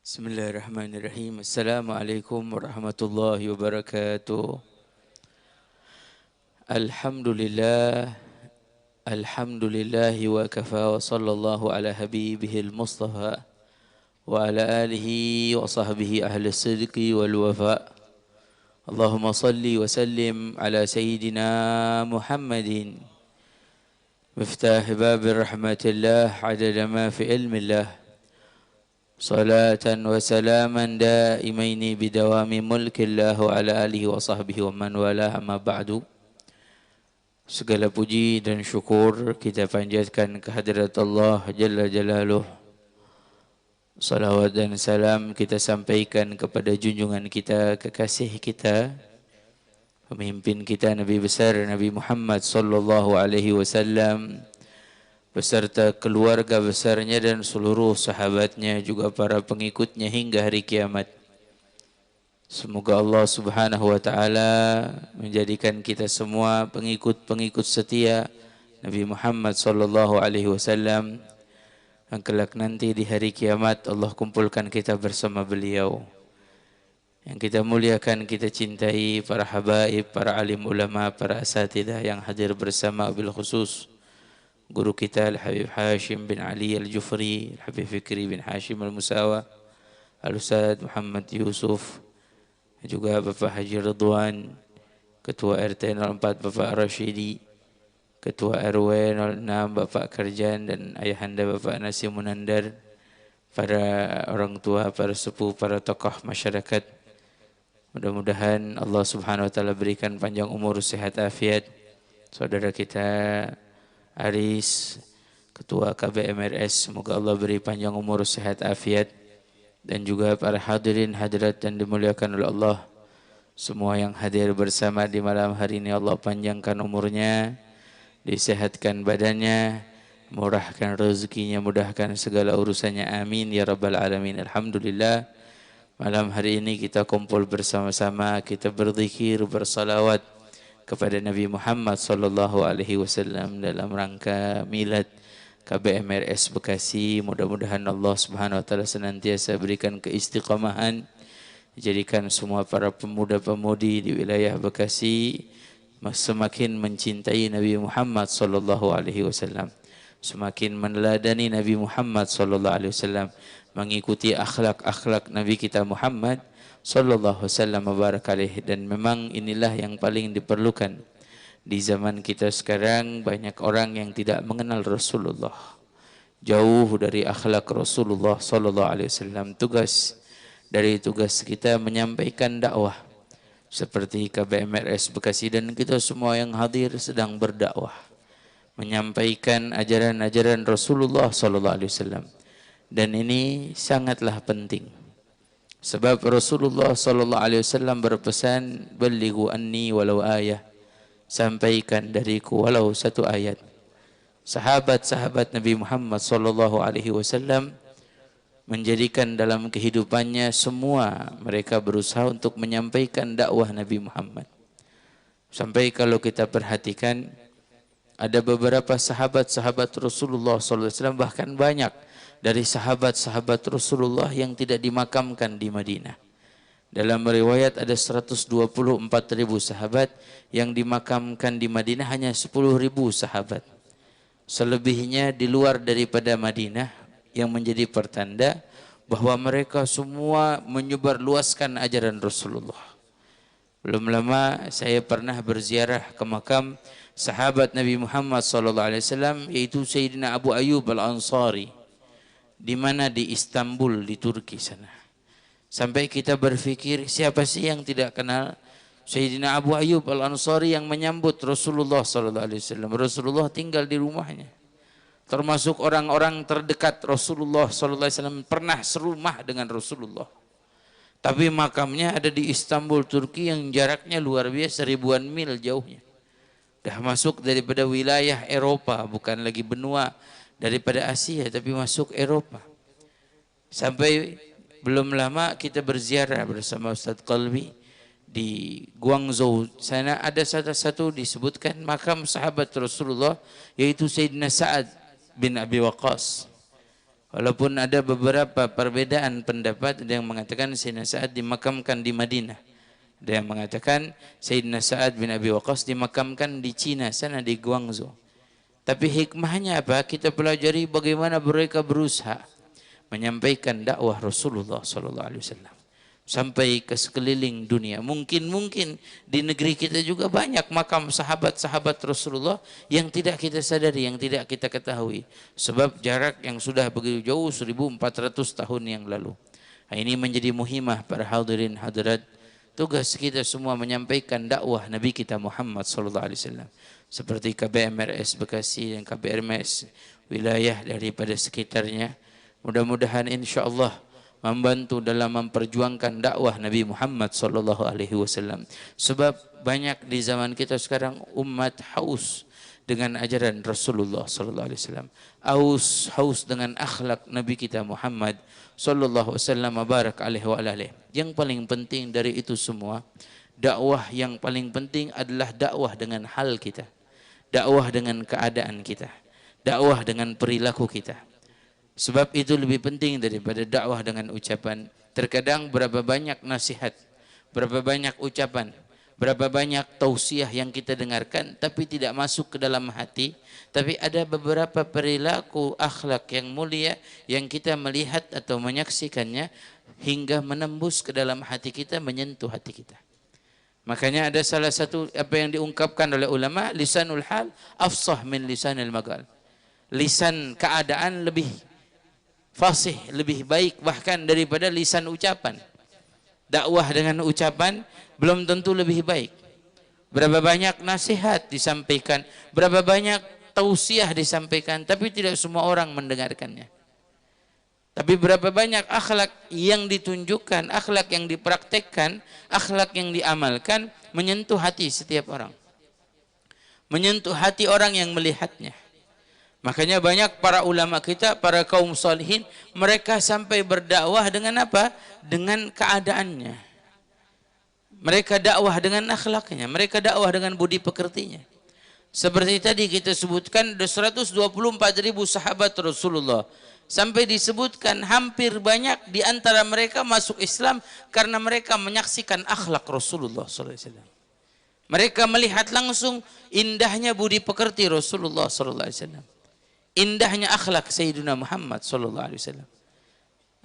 Bismillahirrahmanirrahim. Assalamualaikum warahmatullahi wabarakatuh. Alhamdulillah. Alhamdulillahi wa kafa wa sallallahu ala habibihil mustafa wa ala alihi wa sahbihi ahli sidqi wal wafa. Allahumma salli wa sallim ala sayyidina Muhammadin miftah babir rahmatillah adada ma fi ilmillah. صلاة وسلاما دائمين بدوام ملك الله وعلى آله وصحبه ومن والاه أما بعد. Segala puji dan syukur kita panjatkan kehadirat Allah Jalla Jalaluh. Salawat dan salam kita sampaikan kepada junjungan kita, kekasih kita, pemimpin kita Nabi besar Nabi Muhammad sallallahu alaihi wasallam, beserta keluarga besarnya dan seluruh sahabatnya, juga para pengikutnya hingga hari kiamat. Semoga Allah subhanahu wa ta'ala menjadikan kita semua pengikut-pengikut setia Nabi Muhammad sallallahu alaihi wasallam, yang kelak nanti di hari kiamat Allah kumpulkan kita bersama beliau. Yang kita muliakan, kita cintai para habaib, para alim ulama, para asatidah yang hadir bersama, bil khusus guru kita Al-Habib Hashim bin Ali Al-Jufri, Al-Habib Fikri bin Hashim Al-Musawa, Al-Ustadz Muhammad Yusuf, juga Bapak Haji Ridwan, Ketua RT 04 Bapak Rashidi, Ketua RW 06 Bapak Karjan, dan ayahanda Bapak Nasi Munandar, para orang tua, para sepuh, para tokoh masyarakat. Mudah-mudahan Allah subhanahu wa ta'ala berikan panjang umur, sehat, afiat saudara kita Aris, Ketua KBMRS, semoga Allah beri panjang umur, sehat, afiat, dan juga para hadirin hadirat yang dimuliakan oleh Allah. Semua yang hadir bersama di malam hari ini Allah panjangkan umurnya, disehatkan badannya, murahkan rezekinya, mudahkan segala urusannya, amin ya rabbal alamin. Alhamdulillah, malam hari ini kita kumpul bersama-sama, kita berzikir, bersalawat kepada Nabi Muhammad sallallahu alaihi wasallam dalam rangka milad KBMRS Bekasi. Mudah-mudahan Allah Subhanahu wa taala senantiasa berikan keistiqomahan, jadikan semua para pemuda-pemudi di wilayah Bekasi semakin mencintai Nabi Muhammad sallallahu alaihi wasallam, semakin meneladani Nabi Muhammad sallallahu alaihi wasallam, mengikuti akhlak-akhlak Nabi kita Muhammad sallallahu wasallam wabarakatuh. Dan memang inilah yang paling diperlukan di zaman kita sekarang. Banyak orang yang tidak mengenal Rasulullah, jauh dari akhlak Rasulullah sallallahu alaihi wasallam. Tugas kita menyampaikan dakwah seperti KBMRS Bekasi, dan kita semua yang hadir sedang berdakwah, menyampaikan ajaran-ajaran Rasulullah sallallahu alaihi wasallam. Dan ini sangatlah penting. Sebab Rasulullah sallallahu alaihi wasallam berpesan, "Ballighu anni walau ayah." Sampaikan dariku walau satu ayat. Sahabat-sahabat Nabi Muhammad sallallahu alaihi wasallam menjadikan dalam kehidupannya semua mereka berusaha untuk menyampaikan dakwah Nabi Muhammad. Sampai kalau kita perhatikan ada beberapa sahabat-sahabat Rasulullah sallallahu alaihi wasallam, bahkan banyak dari sahabat-sahabat Rasulullah yang tidak dimakamkan di Madinah. Dalam riwayat ada 124.000 sahabat, yang dimakamkan di Madinah hanya 10.000 sahabat. Selebihnya di luar daripada Madinah, yang menjadi pertanda bahwa mereka semua menyebarluaskan ajaran Rasulullah. Belum lama saya pernah berziarah ke makam sahabat Nabi Muhammad SAW, yaitu Sayyidina Abu Ayyub Al-Ansari, di mana di Istanbul, di Turki sana. Sampai kita berpikir, siapa sih yang tidak kenal Sayyidina Abu Ayyub Al-Ansari yang menyambut Rasulullah sallallahu alaihi wasallam. Rasulullah tinggal di rumahnya. Termasuk orang-orang terdekat Rasulullah sallallahu alaihi wasallam, pernah serumah dengan Rasulullah. Tapi makamnya ada di Istanbul, Turki, yang jaraknya luar biasa, ribuan mil jauhnya. Dah masuk daripada wilayah Eropa, bukan lagi benua daripada Asia, tapi masuk Eropa. Sampai belum lama kita berziarah bersama Ustaz Qalbi di Guangzhou. Sana ada satu disebutkan makam sahabat Rasulullah, yaitu Sayyidina Sa'ad bin Abi Waqqas. Walaupun ada beberapa perbedaan pendapat, ada yang mengatakan Sayyidina Sa'ad dimakamkan di Madinah. Ada yang mengatakan Sayyidina Sa'ad bin Abi Waqqas dimakamkan di Cina sana, di Guangzhou. Tapi hikmahnya apa? Kita pelajari bagaimana mereka berusaha menyampaikan dakwah Rasulullah sallallahu alaihi wasallam sampai ke sekeliling dunia. Mungkin di negeri kita juga banyak makam sahabat-sahabat Rasulullah yang tidak kita sadari, yang tidak kita ketahui. Sebab jarak yang sudah begitu jauh 1400 tahun yang lalu. Nah, ini menjadi muhimah para hadirin hadirat. Tugas kita semua menyampaikan dakwah Nabi kita Muhammad sallallahu alaihi wasallam. Seperti KBMRS Bekasi dan KBRMS wilayah daripada sekitarnya. Mudah-mudahan insya-Allah membantu dalam memperjuangkan dakwah Nabi Muhammad sallallahu alaihi wasallam. Sebab banyak di zaman kita sekarang umat haus dengan ajaran Rasulullah sallallahu alaihi wasallam. Haus dengan akhlak Nabi kita Muhammad sallallahu alaihi wasallam barak alaihi wa alihi. Yang paling penting dari itu semua, dakwah yang paling penting adalah dakwah dengan hal kita. Dakwah dengan keadaan kita. Dakwah dengan perilaku kita. Sebab itu lebih penting daripada dakwah dengan ucapan. Terkadang berapa banyak nasihat, berapa banyak ucapan, berapa banyak tausiah yang kita dengarkan tapi tidak masuk ke dalam hati. Tapi ada beberapa perilaku akhlak yang mulia yang kita melihat atau menyaksikannya hingga menembus ke dalam hati kita, menyentuh hati kita. Makanya ada salah satu apa yang diungkapkan oleh ulama, lisanul hal afsah min lisanil maqal. Lisan keadaan lebih fasih, lebih baik bahkan daripada lisan ucapan. Dakwah dengan ucapan belum tentu lebih baik. Berapa banyak nasihat disampaikan, berapa banyak tausiah disampaikan, tapi tidak semua orang mendengarkannya. Tapi berapa banyak akhlak yang ditunjukkan, akhlak yang dipraktekkan, akhlak yang diamalkan, menyentuh hati setiap orang. Menyentuh hati orang yang melihatnya. Makanya banyak para ulama kita, para kaum salihin, mereka sampai berdakwah dengan apa? Dengan keadaannya. Mereka dakwah dengan akhlaknya, mereka dakwah dengan budi pekertinya. Seperti tadi kita sebutkan, ada 124.000 sahabat Rasulullah. Sampai disebutkan hampir banyak di antara mereka masuk Islam karena mereka menyaksikan akhlak Rasulullah SAW. Mereka melihat langsung indahnya budi pekerti Rasulullah SAW. Indahnya akhlak Sayyidina Muhammad SAW.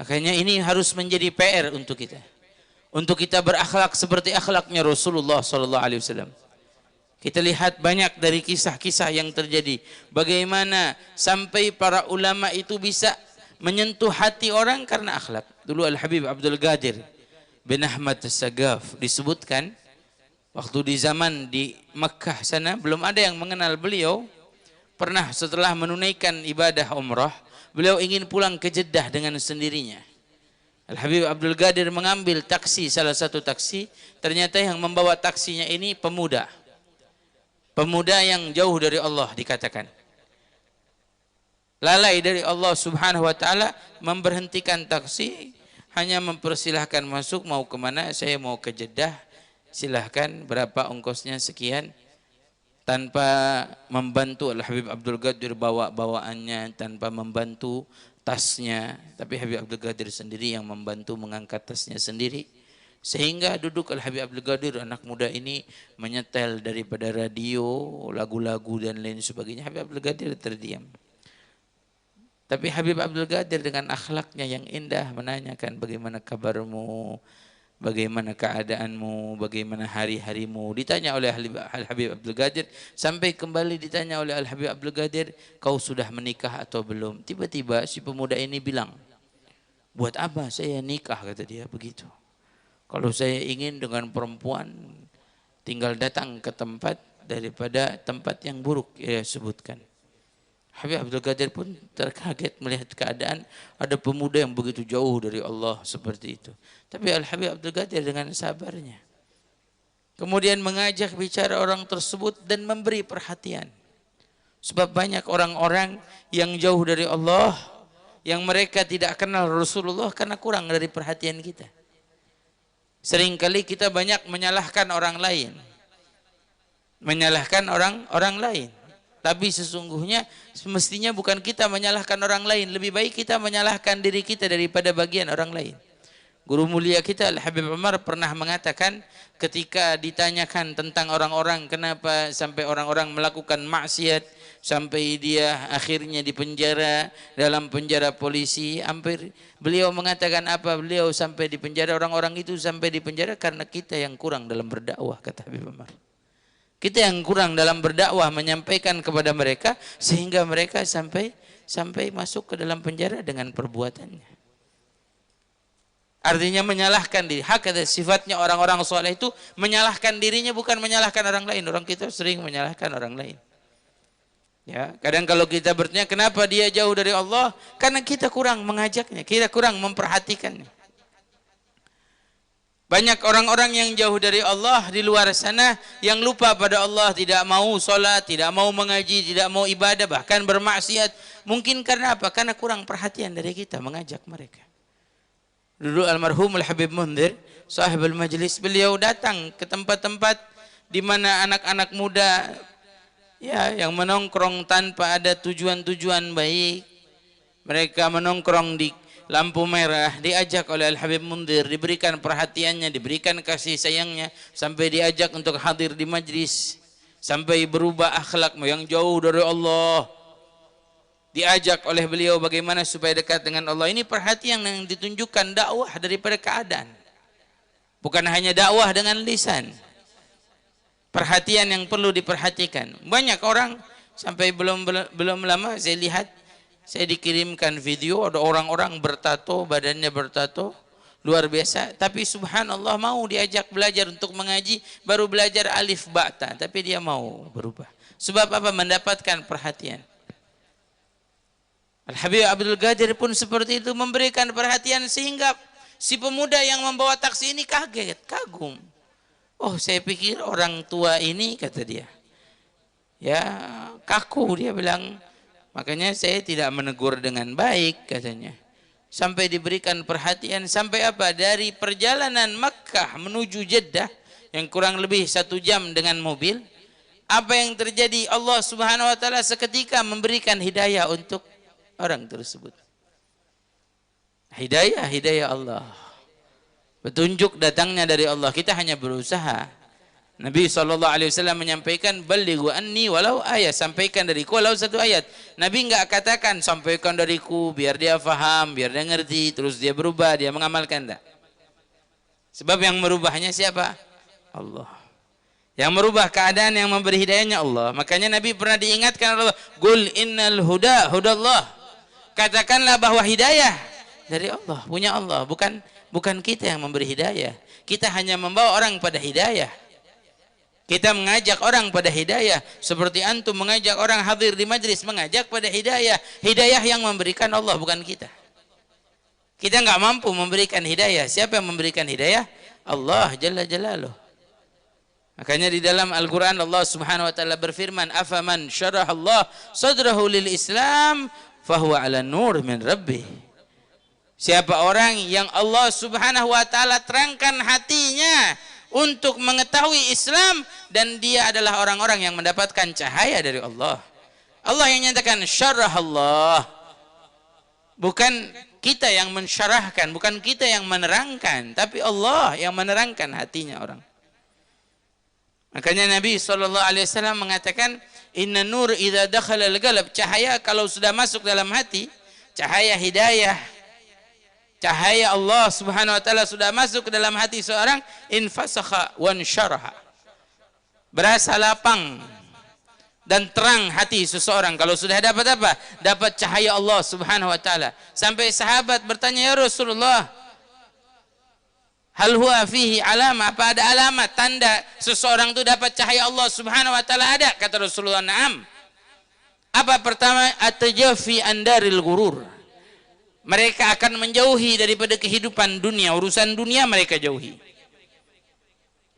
Makanya ini harus menjadi PR untuk kita. Untuk kita berakhlak seperti akhlaknya Rasulullah SAW. Kita lihat banyak dari kisah-kisah yang terjadi. Bagaimana sampai para ulama itu bisa menyentuh hati orang karena akhlak. Dulu Al-Habib Abdul Qadir bin Ahmad As-Sagaf disebutkan, waktu di zaman di Mekah sana belum ada yang mengenal beliau. Pernah setelah menunaikan ibadah umrah, beliau ingin pulang ke Jeddah dengan sendirinya. Al-Habib Abdul Qadir mengambil taksi, salah satu taksi. Ternyata yang membawa taksinya ini pemuda. Pemuda yang jauh dari Allah dikatakan. Lalai dari Allah subhanahu wa ta'ala, memberhentikan taksi, hanya mempersilahkan masuk, mau kemana? Saya mau ke Jeddah, silahkan, berapa ongkosnya, sekian. Tanpa membantu Al-Habib Abdul Qadir bawa-bawaannya, tanpa membantu tasnya. Tapi Habib Abdul Qadir sendiri yang membantu mengangkat tasnya sendiri. Sehingga duduk Al-Habib Abdul Qadir, anak muda ini menyetel daripada radio, lagu-lagu dan lain sebagainya. Habib Abdul Qadir terdiam. Tapi Habib Abdul Qadir dengan akhlaknya yang indah menanyakan, bagaimana kabarmu, bagaimana keadaanmu, bagaimana hari-harimu. Ditanya oleh Al-Habib Abdul Qadir, sampai kembali ditanya oleh Al-Habib Abdul Qadir, kau sudah menikah atau belum? Tiba-tiba si pemuda ini bilang, buat apa saya nikah, kata dia begitu. Kalau saya ingin dengan perempuan tinggal datang ke tempat daripada tempat yang buruk, ia sebutkan. Habib Abdul Qadir pun terkaget melihat keadaan ada pemuda yang begitu jauh dari Allah seperti itu. Tapi Al-Habib Abdul Qadir dengan sabarnya kemudian mengajak bicara orang tersebut dan memberi perhatian. Sebab banyak orang-orang yang jauh dari Allah, yang mereka tidak kenal Rasulullah karena kurang dari perhatian kita. Seringkali kita banyak menyalahkan orang lain. Menyalahkan orang lain. Tapi sesungguhnya semestinya bukan kita menyalahkan orang lain. Lebih baik kita menyalahkan diri kita daripada bagian orang lain. Guru mulia kita Al-Habib Umar pernah mengatakan ketika ditanyakan tentang orang-orang kenapa sampai orang-orang melakukan maksiat sampai dia akhirnya dipenjara dalam penjara polisi, hampir beliau mengatakan apa? Beliau sampai dipenjara, orang-orang itu sampai dipenjara karena kita yang kurang dalam berdakwah, kata Habib Umar. Kita yang kurang dalam berdakwah menyampaikan kepada mereka sehingga mereka sampai masuk ke dalam penjara dengan perbuatannya. Artinya menyalahkan diri. Hakada sifatnya orang-orang soleh itu menyalahkan dirinya, bukan menyalahkan orang lain. Orang kita sering menyalahkan orang lain. Ya, kadang kalau kita bertanya kenapa dia jauh dari Allah, karena kita kurang mengajaknya, kita kurang memperhatikannya. Banyak orang-orang yang jauh dari Allah di luar sana yang lupa pada Allah, tidak mau sholat, tidak mau mengaji, tidak mau ibadah, bahkan bermaksiat. Mungkin karena apa? Karena kurang perhatian dari kita mengajak mereka. Dulu almarhum Al-Habib Mundhir, sahibul majlis, beliau datang ke tempat-tempat di mana anak-anak muda ya yang menongkrong tanpa ada tujuan-tujuan baik. Mereka menongkrong di lampu merah, diajak oleh Al-Habib Mundhir, diberikan perhatiannya, diberikan kasih sayangnya, sampai diajak untuk hadir di majlis, sampai berubah akhlakmu yang jauh dari Allah. Diajak oleh beliau bagaimana supaya dekat dengan Allah. Ini perhatian yang ditunjukkan dakwah daripada keadaan. Bukan hanya dakwah dengan lisan. Perhatian yang perlu diperhatikan. Banyak orang sampai belum lama saya lihat, saya dikirimkan video ada orang-orang bertato, badannya bertato, luar biasa. Tapi subhanallah mau diajak belajar untuk mengaji, baru belajar alif ba'ta, tapi dia mau berubah. Sebab apa? Mendapatkan perhatian. Al-Habib Abdul Qadir pun seperti itu, memberikan perhatian sehingga si pemuda yang membawa taksi ini kaget, kagum. Oh, saya pikir orang tua ini, kata dia, ya kaku, dia bilang. Makanya saya tidak menegur dengan baik, katanya. Sampai diberikan perhatian, sampai apa? Dari perjalanan Makkah menuju Jeddah yang kurang lebih 1 jam dengan mobil, apa yang terjadi? Allah Subhanahu wa taala seketika memberikan hidayah untuk orang tersebut. Hidayah Allah. Petunjuk datangnya dari Allah. Kita hanya berusaha. Nabi SAW menyampaikan, balighu anni walau ayat, sampaikan dariku walau 1 ayat. Nabi enggak katakan sampaikan dariku biar dia faham, biar dia ngerti, terus dia berubah, dia mengamalkan, enggak. Sebab yang merubahnya siapa? Allah. Yang merubah keadaan, yang memberi hidayahnya Allah. Makanya Nabi pernah diingatkan Allah, qul innal huda hudallah. Katakanlah bahwa hidayah dari Allah, punya Allah, bukan kita yang memberi hidayah. Kita hanya membawa orang pada hidayah. Kita mengajak orang pada hidayah, seperti antum mengajak orang hadir di majlis, mengajak pada hidayah. Hidayah yang memberikan Allah, bukan kita. Kita enggak mampu memberikan hidayah. Siapa yang memberikan hidayah? Allah Jalla Jalaluh. Makanya di dalam Al-Quran Allah Subhanahu wa taala berfirman, afaman syarahallah sadrahu lil Islam fahuwa ala nur min rabbih. Siapa orang yang Allah Subhanahu wa taala terangkan hatinya untuk mengetahui Islam, dan dia adalah orang-orang yang mendapatkan cahaya dari Allah. Allah yang nyatakan syarahallah. Bukan kita yang mensyarahkan, bukan kita yang menerangkan, tapi Allah yang menerangkan hatinya orang. Makanya Nabi SAW mengatakan, inna nur idza dakhala al-qalb, cahaya kalau sudah masuk dalam hati, cahaya hidayah, cahaya Allah Subhanahu wa taala sudah masuk ke dalam hati seorang, infasakha wansyaraha. Berasa lapang dan terang hati seseorang kalau sudah dapat apa? Dapat cahaya Allah Subhanahu wa taala. Sampai sahabat bertanya, ya Rasulullah, hal huwa fihi alama, apa ada alamat tanda seseorang itu dapat cahaya Allah Subhanahu wa taala? Ada, kata Rasulullah, na'am. Apa pertama? At-tajafi andaril ghurur. Mereka akan menjauhi daripada kehidupan dunia, urusan dunia mereka jauhi.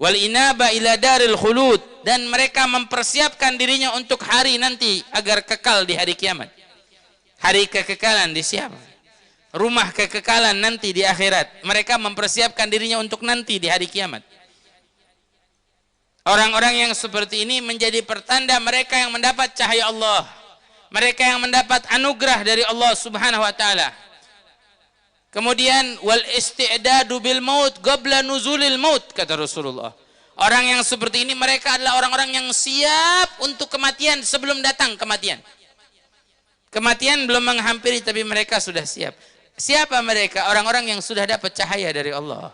Wal inaba ila daril khulud, dan mereka mempersiapkan dirinya untuk hari nanti agar kekal di hari kiamat. Hari kekekalan di siapa? Rumah kekekalan nanti di akhirat. Mereka mempersiapkan dirinya untuk nanti di hari kiamat. Orang-orang yang seperti ini menjadi pertanda mereka yang mendapat cahaya Allah. Mereka yang mendapat anugerah dari Allah Subhanahu wa taala. Kemudian wal isti'dadu bil maut qabla nuzulil maut, kata Rasulullah. Orang yang seperti ini mereka adalah orang-orang yang siap untuk kematian sebelum datang kematian. Kematian belum menghampiri tapi mereka sudah siap. Siapa mereka? Orang-orang yang sudah dapat cahaya dari Allah.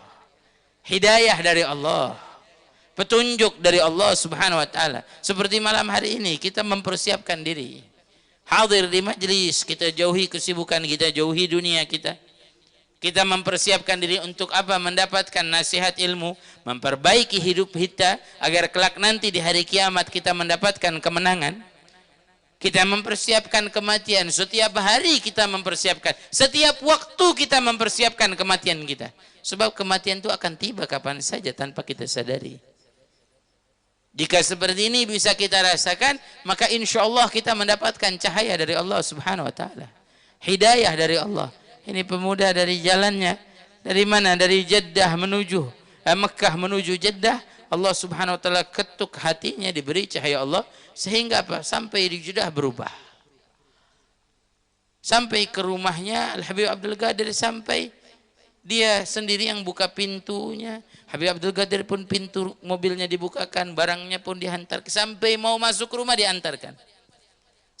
Hidayah dari Allah. Petunjuk dari Allah Subhanahu wa taala. Seperti malam hari ini kita mempersiapkan diri. Hadir di majlis, kita jauhi kesibukan kita, jauhi dunia kita. Kita mempersiapkan diri untuk apa? Mendapatkan nasihat ilmu, memperbaiki hidup kita agar kelak nanti di hari kiamat kita mendapatkan kemenangan. Kita mempersiapkan kematian, setiap hari kita mempersiapkan, setiap waktu kita mempersiapkan kematian kita. Sebab kematian itu akan tiba kapan saja tanpa kita sadari. Jika seperti ini bisa kita rasakan, maka insya Allah kita mendapatkan cahaya dari Allah Subhanahu wa taala. Hidayah dari Allah. Ini pemuda dari jalannya, dari mana? Dari Jeddah menuju Mekah menuju Jeddah. Allah Subhanahu wa taala ketuk hatinya, diberi cahaya Allah sehingga apa? Sampai di Jeddah berubah. Sampai ke rumahnya Al Habib Abdul Qadir, sampai dia sendiri yang buka pintunya. Habib Abdul Qadir pun pintu mobilnya dibukakan, barangnya pun dihantar, sampai mau masuk rumah diantarkan.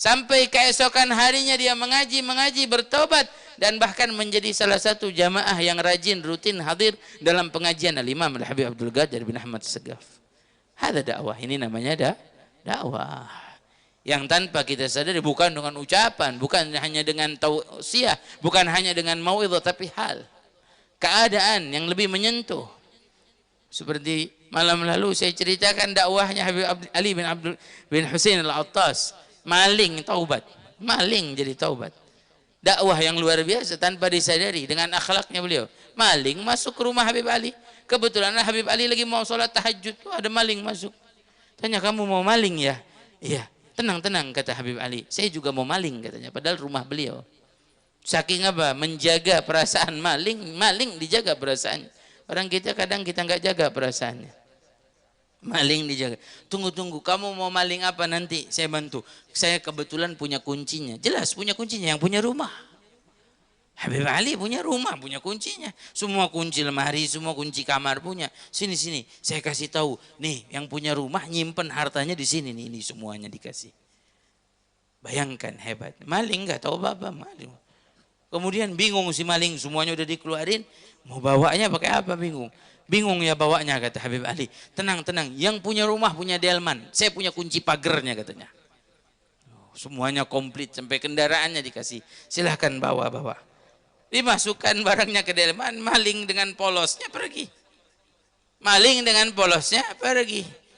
Sampai keesokan harinya dia mengaji, bertobat, dan bahkan menjadi salah satu jamaah yang rajin, rutin hadir dalam pengajian Al-Imam Al-Habib Abdul Qadir bin Ahmad Segaf. Ada dakwah, ini namanya dakwah. Yang tanpa kita sadari, bukan dengan ucapan, bukan hanya dengan tausiah, bukan hanya dengan mauidhah, tapi hal, keadaan yang lebih menyentuh. Seperti malam lalu saya ceritakan dakwahnya Habib Ali bin Husain Al-Attas. Maling taubat, maling jadi taubat. Dakwah yang luar biasa tanpa disadari dengan akhlaknya beliau. Maling masuk ke rumah Habib Ali. Kebetulan Habib Ali lagi mau sholat tahajud, tuh ada maling masuk. Tanya, kamu mau maling ya? Iya. Tenang kata Habib Ali. Saya juga mau maling katanya. Padahal rumah beliau. Saking apa? Menjaga perasaan maling dijaga perasaannya. Orang kita kadang kita nggak jaga perasaannya. Maling dijaga. Tunggu, kamu mau maling apa nanti? Saya bantu. Saya kebetulan punya kuncinya. Jelas punya kuncinya, yang punya rumah. Habib Ali punya rumah, punya kuncinya. Semua kunci lemari, semua kunci kamar punya. Sini, saya kasih tahu. Nih, yang punya rumah nyimpen hartanya di sini nih, ini semuanya dikasih. Bayangkan hebat. Maling nggak tahu apa-apa, maling. Kemudian bingung si maling, semuanya udah dikeluarin. Mau bawanya pakai apa, bingung. Bingung ya bawanya, kata Habib Ali. Tenang, yang punya rumah punya delman. Saya punya kunci pagernya katanya. Semuanya komplit, sampai kendaraannya dikasih. Silahkan bawa. Dimasukkan barangnya ke delman, maling dengan polosnya pergi.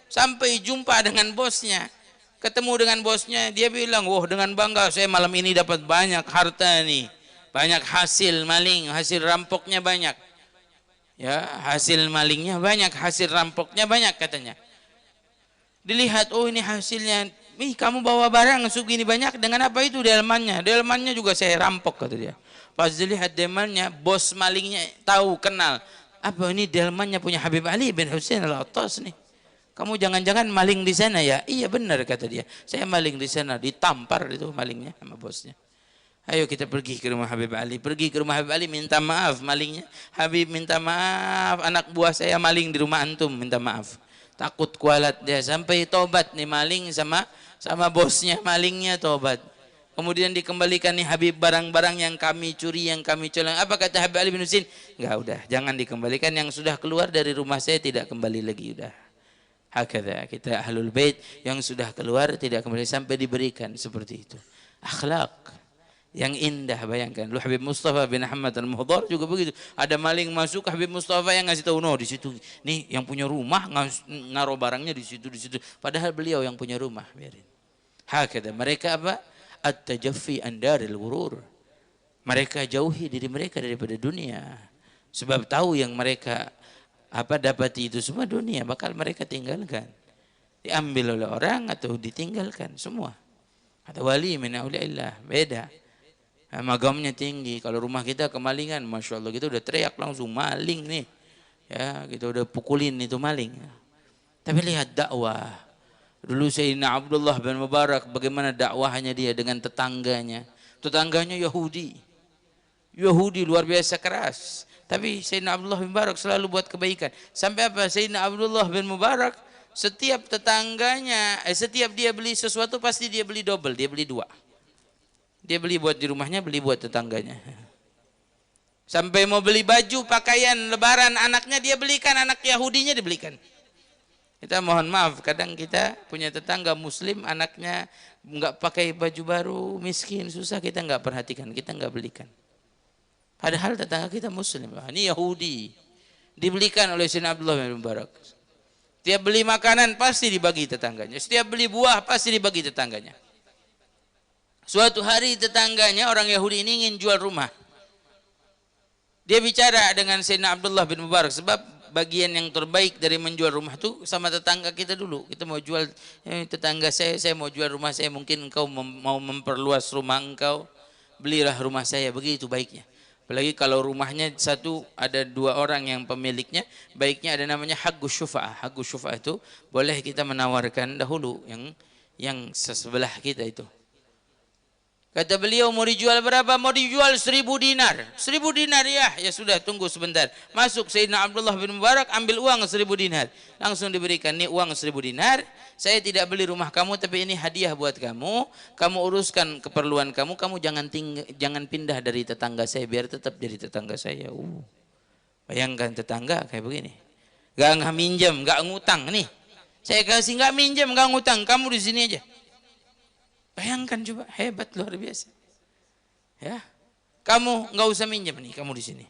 Sampai jumpa dengan bosnya. Ketemu dengan bosnya, dia bilang, wah dengan bangga saya malam ini dapat banyak harta nih. Banyak hasil maling, hasil rampoknya banyak. Ya, hasil malingnya banyak, hasil rampoknya banyak katanya. Dilihat, oh ini hasilnya. Kamu bawa barang segini banyak, dengan apa itu delmannya? Delmannya juga saya rampok, kata dia. Pas dilihat delmannya, bos malingnya tahu, kenal. Apa ini delmannya punya Habib Ali bin Husain Al-Attas nih. Kamu jangan-jangan maling di sana ya? Iya benar, kata dia. Saya maling di sana, ditampar itu malingnya sama bosnya. Ayo kita pergi ke rumah Habib Ali. Pergi ke rumah Habib Ali, minta maaf malingnya. Habib minta maaf, anak buah saya maling di rumah antum, minta maaf. Takut kualat dia, sampai tobat nih maling sama bosnya, malingnya tobat. Kemudian dikembalikan nih Habib, barang-barang yang kami curi, yang kami colong. Apa kata Habib Ali bin Husain? Enggak, udah, jangan dikembalikan, yang sudah keluar dari rumah saya tidak kembali lagi, udah. Hakadha, kita ahlul bait yang sudah keluar tidak kembali sampai diberikan, seperti itu. Akhlak yang indah, bayangkan. Lu Habib Mustafa bin Ahmad Al-Muhdar juga begitu. Ada maling masuk, Habib Mustafa yang ngasih tahu, no di situ. Nih yang punya rumah naruh barangnya di situ. Padahal beliau yang punya rumah, biarin. Hakada, mereka apa? At-tajaffi andaril ghurur. Mereka jauhi diri mereka daripada dunia. Sebab tahu yang mereka dapati itu semua dunia, bakal mereka tinggalkan. Diambil oleh orang atau ditinggalkan semua. Ada wali min auliyaillah, beda. Magamnya tinggi. Kalau rumah kita kemalingan, masya Allah, kita udah teriak langsung maling nih. Ya, kita udah pukulin itu maling. Tapi lihat dakwah. Dulu Sayyidina Abdullah bin Mubarak bagaimana dakwahnya dia dengan tetangganya. Tetangganya Yahudi. Yahudi luar biasa keras. Tapi Sayyidina Abdullah bin Mubarak selalu buat kebaikan. Sampai apa? Sayyidina Abdullah bin Mubarak setiap tetangganya, setiap dia beli sesuatu pasti dia beli double, dia beli dua. Dia beli buat di rumahnya, beli buat tetangganya. Sampai mau beli baju, pakaian, lebaran anaknya dia belikan, anak Yahudinya dibelikan. Kita mohon maaf, kadang kita punya tetangga muslim, anaknya nggak pakai baju baru, miskin, susah, kita nggak perhatikan, kita nggak belikan. Padahal tetangga kita muslim, ini Yahudi, dibelikan oleh Sayyidina Abdullah bin Mubarak. Setiap beli makanan pasti dibagi tetangganya, setiap beli buah pasti dibagi tetangganya. Suatu hari tetangganya orang Yahudi ini ingin jual rumah. Dia bicara dengan Sayyidina Abdullah bin Mubarak, sebab bagian yang terbaik dari menjual rumah itu sama tetangga kita dulu. Kita mau jual, tetangga saya mau jual rumah saya, mungkin engkau mau memperluas rumah engkau, belilah rumah saya, begitu baiknya. Apalagi kalau rumahnya satu, ada dua orang yang pemiliknya, baiknya ada namanya haqqus syufa'ah. Haqqus syufa'ah itu boleh kita menawarkan dahulu yang sebelah kita itu. Kata beliau, mau dijual berapa? Mau dijual 1.000 dinar. 1.000 dinar ya sudah, tunggu sebentar. Masuk Sayyidina Abdullah bin Mubarak, ambil uang 1.000 dinar. Langsung diberikan, nih uang 1.000 dinar. Saya tidak beli rumah kamu, tapi ini hadiah buat kamu. Kamu uruskan keperluan kamu, kamu jangan pindah dari tetangga saya, biar tetap jadi tetangga saya. Bayangkan tetangga kayak begini. Gak minjem, gak ngutang nih. Saya kasih gak minjem, gak ngutang, kamu di sini aja. Bayangkan coba, hebat luar biasa. Ya, kamu nggak usah minjem nih, kamu di sini.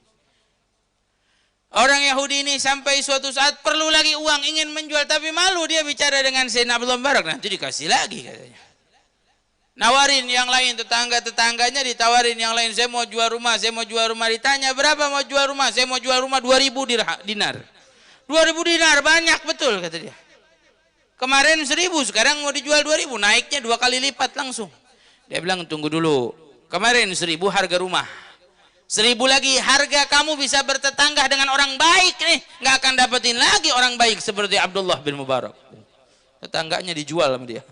Orang Yahudi ini sampai suatu saat perlu lagi uang, ingin menjual, tapi malu dia bicara dengan Sayyidina Abdullah bin Mubarak. Nanti dikasih lagi katanya. Nawarin yang lain, tetangganya ditawarin yang lain. Saya mau jual rumah, saya mau jual rumah. Ditanya berapa mau jual rumah? Saya mau jual rumah 2.000 dinar. 2.000 dinar banyak betul kata dia. Kemarin 1.000, sekarang mau dijual 2.000, naiknya 2 kali lipat langsung. Dia bilang tunggu dulu, kemarin 1.000 harga rumah, 1.000 lagi harga kamu bisa bertetangga dengan orang baik nih, nggak akan dapetin lagi orang baik seperti Abdullah bin Mubarak. Tetangganya dijual sama dia.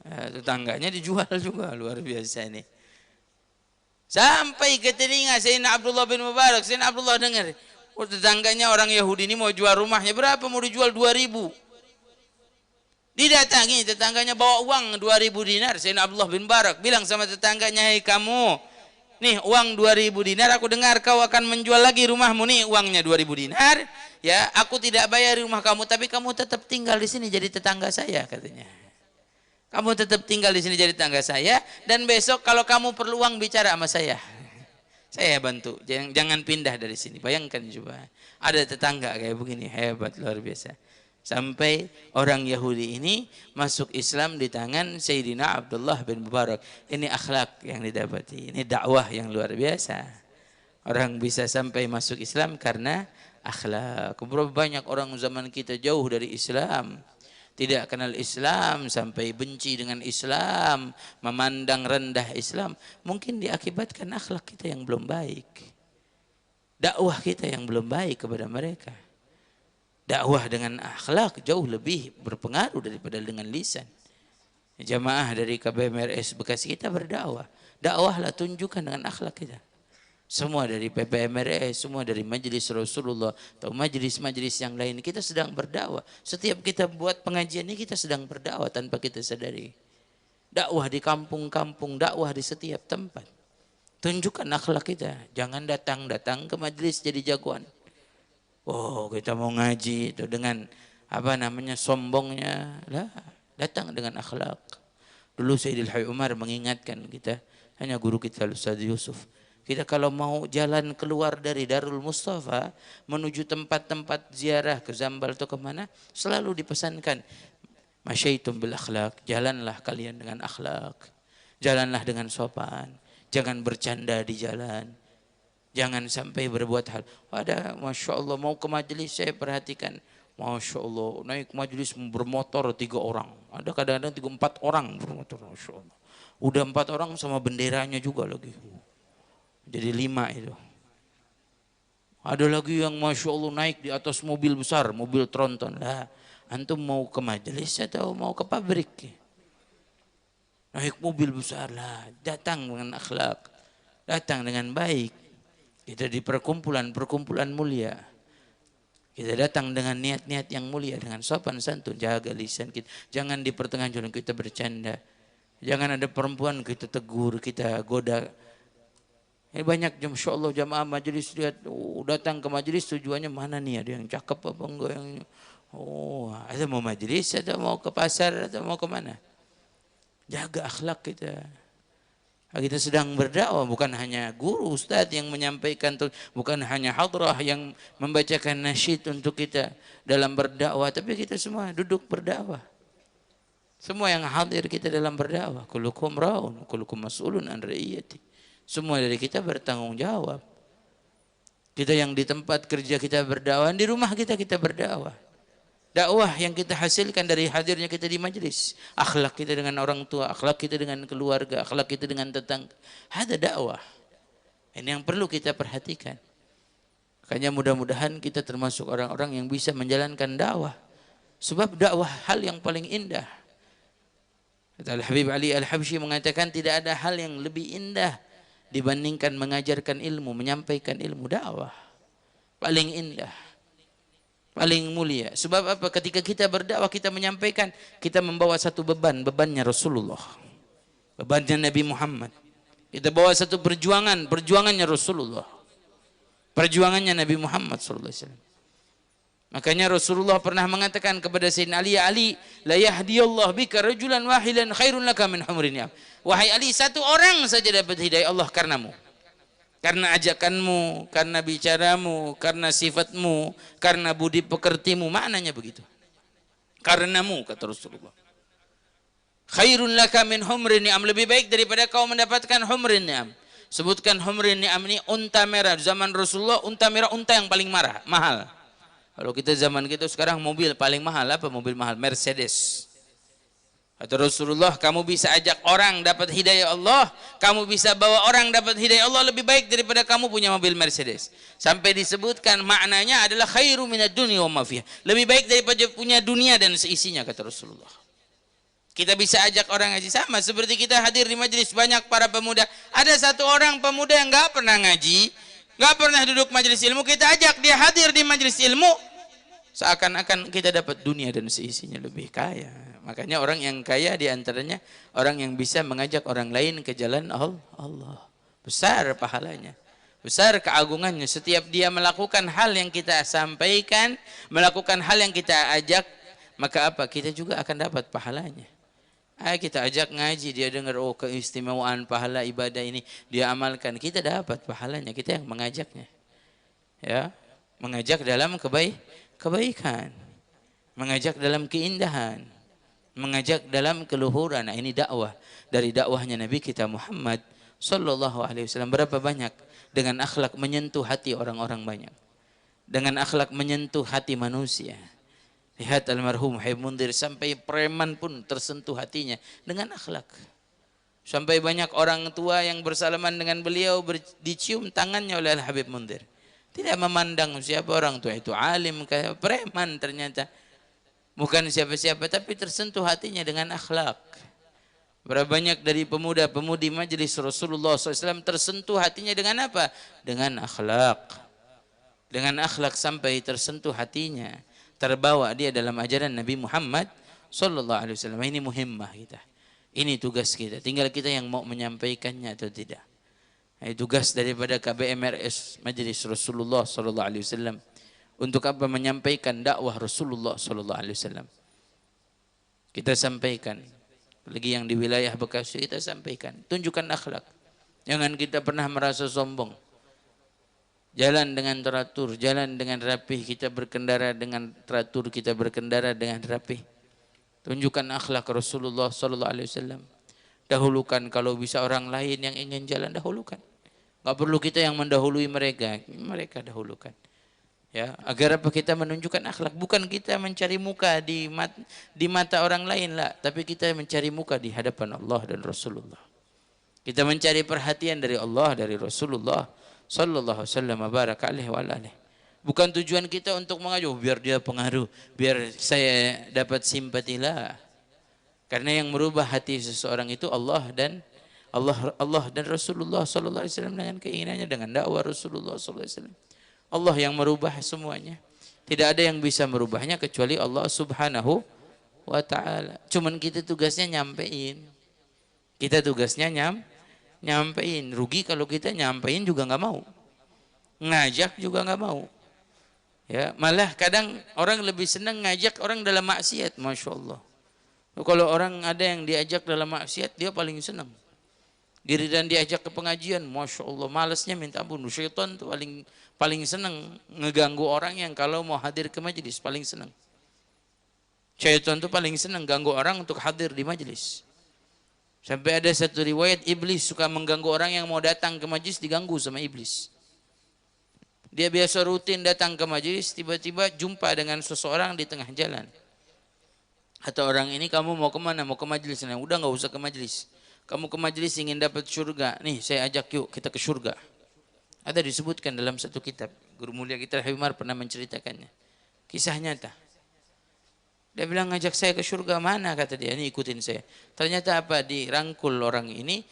Tetangganya dijual juga, luar biasa ini. Sampai ke telinga Sayyidina Abdullah bin Mubarak, Sayyidina Abdullah dengar, tetangganya orang Yahudi ini mau jual rumahnya berapa? Mau dijual 2.000. Didatangi tetangganya bawa uang 2.000 dinar. Sayyidina Abdullah bin Mubarak bilang sama tetangganya, hei kamu, nih uang 2.000 dinar, aku dengar kau akan menjual lagi rumahmu, nih uangnya 2.000 dinar. Ya, aku tidak bayar rumah kamu, tapi kamu tetap tinggal di sini jadi tetangga saya katanya. Kamu tetap tinggal di sini jadi tetangga saya, dan besok kalau kamu perlu uang bicara sama saya bantu. Jangan pindah dari sini. Bayangkan coba, ada tetangga kayak begini, hebat luar biasa. Sampai orang Yahudi ini masuk Islam di tangan Sayyidina Abdullah bin Mubarak. Ini akhlak yang didapati, ini dakwah yang luar biasa. Orang bisa sampai masuk Islam karena akhlak. Berapa banyak orang zaman kita jauh dari Islam, tidak kenal Islam, sampai benci dengan Islam, memandang rendah Islam. Mungkin diakibatkan akhlak kita yang belum baik, dakwah kita yang belum baik kepada mereka. Dakwah dengan akhlak jauh lebih berpengaruh daripada dengan lisan. Jamaah dari KBMRS Bekasi kita berdakwah. Dakwahlah, tunjukkan dengan akhlak kita. Semua dari PPMRS, semua dari Majelis Rasulullah atau majelis-majelis yang lain, kita sedang berdakwah. Setiap kita buat pengajian ini kita sedang berdakwah tanpa kita sadari. Dakwah di kampung-kampung, dakwah di setiap tempat. Tunjukkan akhlak kita. Jangan datang-datang ke majelis jadi jagoan. Oh, kita mau ngaji itu dengan sombongnya. Lah, datang dengan akhlak. Dulu Sayyidil Hayy Umar mengingatkan kita, hanya guru kita Ustaz Yusuf. Kita kalau mau jalan keluar dari Darul Mustafa menuju tempat-tempat ziarah ke Zambal atau kemana, selalu dipesankan, masyaitum bil akhlak, jalanlah kalian dengan akhlak. Jalanlah dengan sopan. Jangan bercanda di jalan. Jangan sampai berbuat hal. Ada, Masya Allah, mau ke majelis saya perhatikan. Masya Allah, naik majelis bermotor 3 orang. Ada kadang-kadang 3-4 orang bermotor. Masya Allah. Udah 4 orang sama benderanya juga lagi. Jadi 5 itu. Ada lagi yang Masya Allah naik di atas mobil besar, mobil tronton. Lah, Antum mau ke majelis atau mau ke pabrik? Naik mobil besar lah, datang dengan akhlak, datang dengan baik. Kita di perkumpulan mulia. Kita datang dengan niat-niat yang mulia, dengan sopan santun, jaga lisan kita. Jangan di pertengahan jalan kita bercanda. Jangan ada perempuan kita tegur, kita goda. Ini banyak Masya Allah jamaah majelis lihat datang ke majelis tujuannya mana nih, ada yang cakep apa enggak, yang ada mau majelis atau mau ke pasar atau mau ke mana. Jaga akhlak kita. Kita sedang berdakwah, bukan hanya guru ustadz yang menyampaikan, bukan hanya hadrah yang membacakan nasyid untuk kita dalam berdakwah, tapi kita semua duduk berdakwah. Semua yang hadir kita dalam berdakwah. Kullukum ra'un, kullukum mas'ulun an ra'iyati. Semua dari kita bertanggung jawab. Kita yang di tempat kerja kita berdakwah, di rumah kita berdakwah. Dakwah yang kita hasilkan dari hadirnya kita di majelis, akhlak kita dengan orang tua, akhlak kita dengan keluarga, akhlak kita dengan tetangga. Ada dakwah. Ini yang perlu kita perhatikan. Makanya mudah-mudahan kita termasuk orang-orang yang bisa menjalankan dakwah. Sebab dakwah hal yang paling indah. Al-Habib Ali Al-Habsyi mengatakan tidak ada hal yang lebih indah dibandingkan mengajarkan ilmu, menyampaikan ilmu. Dakwah paling indah, paling mulia. Sebab apa? Ketika kita berdakwah, kita menyampaikan, kita membawa satu bebannya Rasulullah, bebannya Nabi Muhammad. Kita bawa satu perjuangannya Rasulullah, perjuangannya Nabi Muhammad SAW. Makanya Rasulullah pernah mengatakan kepada Sayyidina Ali, ya Ali, la yahdiyallahu bika rajulan wahidan khairun laka min humrin ni'am. Wahai Ali, satu orang saja dapat hidayah Allah karenamu. Karena ajakanmu, karena bicaramu, karena sifatmu, karena budi pekertimu. Maknanya begitu. Karenamu, kata Rasulullah. Khairun laka min humrin ni'am. Lebih baik daripada kau mendapatkan humrin ni'am. Sebutkan humrin ni'am ini unta merah. Zaman Rasulullah unta merah, unta yang paling mahal. Kalau kita zaman kita sekarang mobil paling mahal apa? Mobil mahal Mercedes. Kata Rasulullah, kamu bisa ajak orang dapat hidayah Allah, kamu bisa bawa orang dapat hidayah Allah lebih baik daripada kamu punya mobil Mercedes. Sampai disebutkan maknanya adalah khairu minad dunya wa ma fiha. Lebih baik daripada punya dunia dan seisinya, kata Rasulullah. Kita bisa ajak orang ngaji, sama seperti kita hadir di majelis banyak para pemuda. Ada satu orang pemuda yang enggak pernah ngaji, enggak pernah duduk majelis ilmu, kita ajak dia hadir di majelis ilmu, seakan-akan kita dapat dunia dan seisinya, lebih kaya. Makanya orang yang kaya diantaranya orang yang bisa mengajak orang lain ke jalan Allah. Besar pahalanya, besar keagungannya. Setiap dia melakukan hal yang kita sampaikan, melakukan hal yang kita ajak, maka apa? Kita juga akan dapat pahalanya. Kita ajak ngaji, dia dengar, oh keistimewaan pahala ibadah ini, dia amalkan, kita dapat pahalanya. Kita yang mengajaknya, ya, mengajak dalam kebaikan, mengajak dalam keindahan, mengajak dalam keluhuran. Nah, ini dakwah dari dakwahnya Nabi kita Muhammad sallallahu alaihi wasallam. Berapa banyak dengan akhlak menyentuh hati orang-orang banyak, dengan akhlak menyentuh hati manusia. Lihat almarhum Habib Mundir, sampai preman pun tersentuh hatinya dengan akhlak. Sampai banyak orang tua yang bersalaman dengan beliau dicium tangannya oleh Habib Mundir. Tidak memandang siapa orang tua itu, alim kayak preman ternyata. Bukan siapa-siapa, tapi tersentuh hatinya dengan akhlak. Berapa banyak dari pemuda-pemudi majelis Rasulullah SAW tersentuh hatinya dengan apa? Dengan akhlak. Dengan akhlak sampai tersentuh hatinya. Terbawa dia dalam ajaran Nabi Muhammad SAW. Ini muhimmah kita. Ini tugas kita. Tinggal kita yang mau menyampaikannya atau tidak. Ini tugas daripada KBMRS Majelis Rasulullah SAW. Untuk apa? Menyampaikan dakwah Rasulullah SAW. Kita sampaikan. Lagi yang di wilayah Bekasi kita sampaikan. Tunjukkan akhlak. Jangan kita pernah merasa sombong. Jalan dengan teratur, jalan dengan rapih, kita berkendara dengan teratur, kita berkendara dengan rapih. Tunjukkan akhlak Rasulullah SAW. Dahulukan kalau bisa orang lain yang ingin jalan, dahulukan. Gak perlu kita yang mendahului mereka, mereka dahulukan. Ya, agar apa? Kita menunjukkan akhlak, bukan kita mencari muka di mata orang lain lah, tapi kita mencari muka di hadapan Allah dan Rasulullah. Kita mencari perhatian dari Allah, dari Rasulullah sallallahu alaihi wasallam, baraka alaihi wa alihi. Bukan tujuan kita untuk mengajuh biar dia pengaruh, biar saya dapat simpati lah. Karena yang merubah hati seseorang itu Allah dan Rasulullah sallallahu alaihi wasallam dengan keinginannya, dengan dakwah Rasulullah sallallahu alaihi wasallam. Allah yang merubah semuanya. Tidak ada yang bisa merubahnya kecuali Allah Subhanahu wa taala. Cuman kita tugasnya nyampein. Kita tugasnya nyampein. Rugi kalau kita nyampein juga nggak mau. Ngajak juga nggak mau. Ya, malah kadang orang lebih senang ngajak orang dalam maksiat, Masya Allah. Kalau orang ada yang diajak dalam maksiat, dia paling senang. Diri dan diajak ke pengajian, Masya Allah, malasnya minta ampun. Syaitan tuh paling senang ngeganggu orang yang kalau mau hadir ke majelis, paling senang. Syaitan tuh paling senang ganggu orang untuk hadir di majelis. Sampai ada satu riwayat, iblis suka mengganggu orang yang mau datang ke majelis, diganggu sama iblis. Dia biasa rutin datang ke majelis, tiba-tiba jumpa dengan seseorang di tengah jalan. Atau orang ini, kamu mau kemana? Mau ke majelis. Nah, udah nggak usah ke majelis. Kamu ke majelis ingin dapat surga. Nih, saya ajak yuk kita ke surga. Ada disebutkan dalam satu kitab. Guru mulia kita Habib Umar pernah menceritakannya. Kisah nyata. Dia bilang ngajak saya ke surga, mana kata dia, ini ikutin saya. Ternyata apa? Dirangkul orang ini.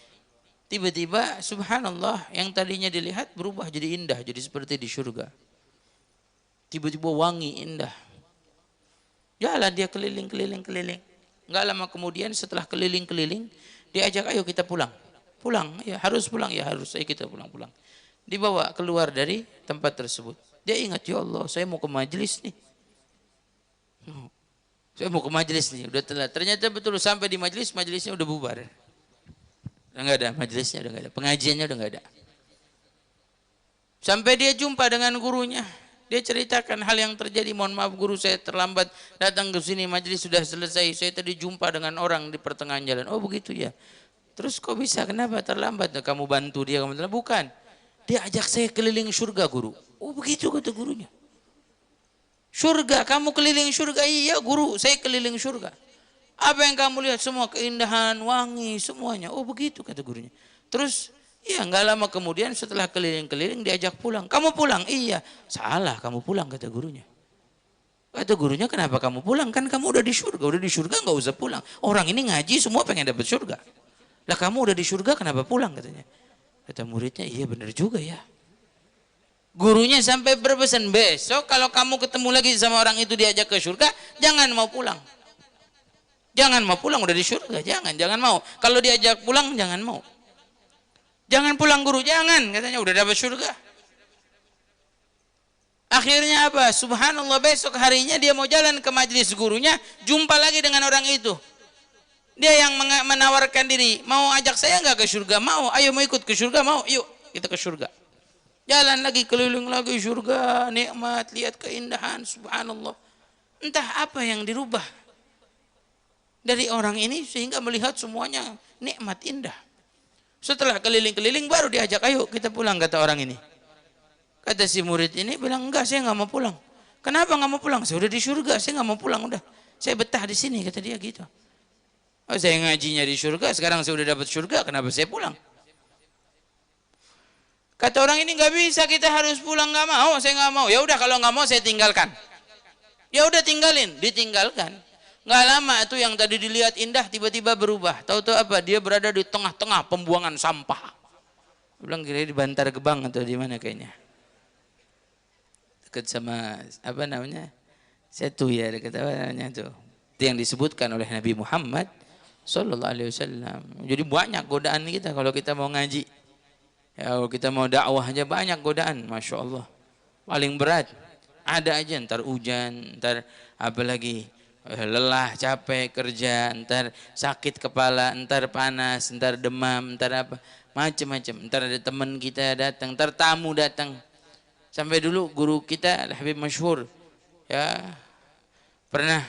Tiba-tiba subhanallah yang tadinya dilihat berubah jadi indah, jadi seperti di surga. Tiba-tiba wangi indah. Jalan dia keliling. Enggak lama kemudian setelah keliling-keliling, diajak ayo kita pulang. Pulang, ya harus pulang, ya harus. Ayo kita pulang. Dibawa keluar dari tempat tersebut. Dia ingat, ya Allah saya mau ke majelis nih. Saya mau ke majelis nih, udah telat. Ternyata betul sampai di majelisnya udah bubar. Udah nggak ada majelisnya, udah nggak ada pengajiannya, udah nggak ada. Sampai dia jumpa dengan gurunya, dia ceritakan hal yang terjadi. Mohon maaf guru, saya terlambat datang ke sini, majelis sudah selesai. Saya tadi jumpa dengan orang di pertengahan jalan. Oh begitu ya. Terus kok bisa? Kenapa terlambat? Kamu bantu dia? Kamu terlambat? Bukan. Dia ajak saya keliling surga guru. Oh begitu kata gurunya. Surga, kamu keliling surga? Iya guru, saya keliling surga. Apa yang kamu lihat? Semua keindahan, wangi, semuanya. Oh begitu kata gurunya. Terus ya nggak lama kemudian setelah keliling-keliling diajak pulang. Kamu pulang? Iya. Salah, kamu pulang kata gurunya. Kata gurunya, kenapa kamu pulang? Kan kamu udah di surga nggak usah pulang. Orang ini ngaji semua pengen dapat surga. Lah kamu udah di surga kenapa pulang katanya. Kata muridnya, iya benar juga ya. Gurunya sampai berpesan, besok kalau kamu ketemu lagi sama orang itu diajak ke surga, jangan mau pulang. Jangan mau pulang, udah di surga, jangan mau. Kalau diajak pulang, jangan mau. Jangan pulang guru, jangan, katanya udah dapat surga. Akhirnya apa? Subhanallah, besok harinya dia mau jalan ke majelis gurunya, jumpa lagi dengan orang itu. Dia yang menawarkan diri, mau ajak saya nggak ke surga? Mau, ayo mau ikut ke surga? Mau, yuk kita ke surga. Jalan lagi, keliling lagi surga, nikmat, lihat keindahan, subhanallah. Entah apa yang dirubah dari orang ini sehingga melihat semuanya nikmat indah. Setelah keliling-keliling baru diajak, ayo kita pulang kata orang ini. Kata si murid ini bilang, enggak saya nggak mau pulang. Kenapa nggak mau pulang? Saya udah di surga, saya nggak mau pulang udah. Saya betah di sini kata dia gitu. Oh, saya ngajinya di surga, sekarang saya udah dapat surga, kenapa saya pulang? Kata orang ini, nggak bisa, kita harus pulang. Nggak mau, saya nggak mau. Ya udah kalau nggak mau saya tinggalkan. Ya udah tinggalin, ditinggalkan. Nggak lama itu yang tadi dilihat indah tiba-tiba berubah. Tahu-tahu apa? Dia berada di tengah-tengah pembuangan sampah. Dia bilang kira di Bantar Gebang atau di mana kayaknya. Dekat sama apa namanya? Setu ya, dekat apa namanya tuh. Itu yang disebutkan oleh Nabi Muhammad sallallahu alaihi wasallam. Jadi banyak godaan kita kalau kita mau ngaji. Ya, kalau kita mau dakwah aja banyak godaan, Masya Allah. Paling berat ada aja, ntar hujan, ntar apa lagi, lelah, capek kerja, ntar sakit kepala, ntar panas, ntar demam, ntar apa, macam-macam. Ntar ada teman kita datang, ntar tamu datang. Sampai dulu guru kita Habib masyhur, ya pernah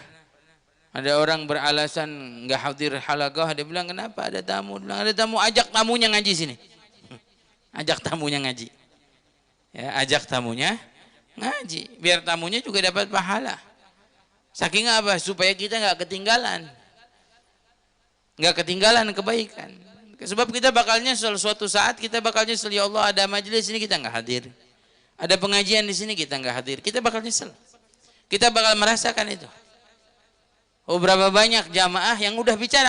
ada orang beralasan nggak hadir halaqah, dia bilang kenapa ada tamu? Dia bilang ada tamu, ajak tamunya ngaji sini. Ajak tamunya ngaji. Ya, ajak tamunya ngaji, biar tamunya juga dapat pahala. Saking apa? Supaya kita nggak ketinggalan kebaikan. Sebab kita bakalnya suatu saat kita bakalnya ya Allah ada majelis ini kita nggak hadir. Ada pengajian di sini kita nggak hadir, kita bakal nyesel. Kita bakal merasakan itu. Oh, berapa banyak jamaah yang udah bicara